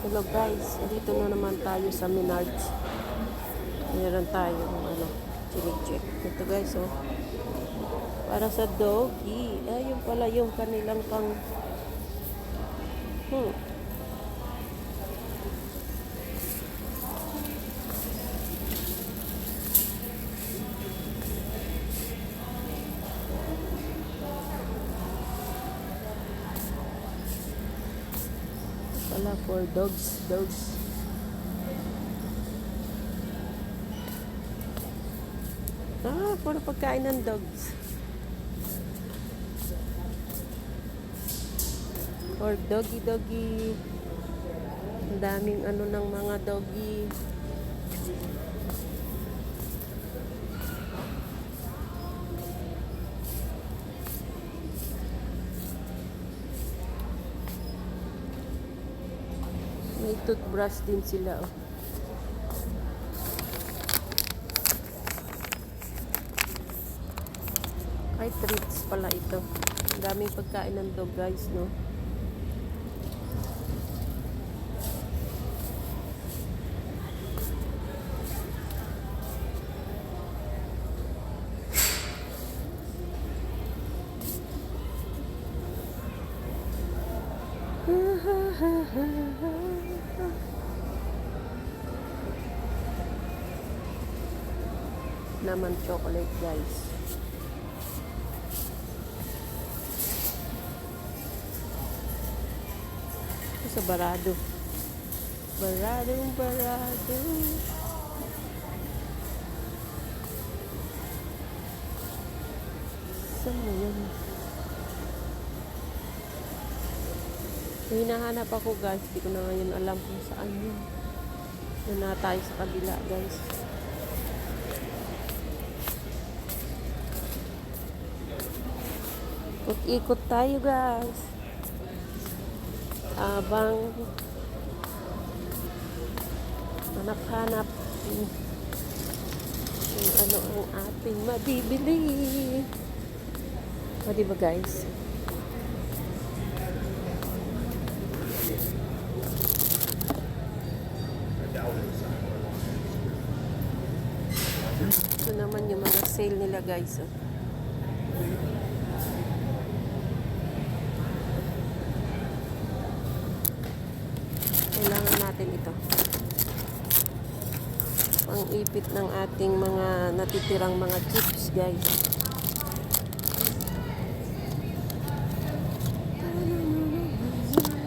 Hello guys, dito na naman tayo sa Menards. Meron tayong chinik-check. Ito guys, oh. Para sa doggy. Ayun pala yung kanilang pang for dogs. Puro pagkain ng dogs. Or doggy. Ang daming ng mga doggy. May toothbrush din sila, oh. Ay, treats pala ito. Ang daming pagkain ng dog, guys, no? Naman chocolate, guys. Ito sa barado. Barado. Saan mo yun? Hinahanap ako, guys. Hindi ko na ngayon alam kung saan yun. Na tayo sa kabila, guys. Ikot tayo, guys. Abang hanap-hanap kung ano ang ating mabibili. O, diba, guys? Ito naman yung mga sale nila, guys, oh. Kailangan natin ito. Pang-ipit ng ating mga natitirang mga chips, guys.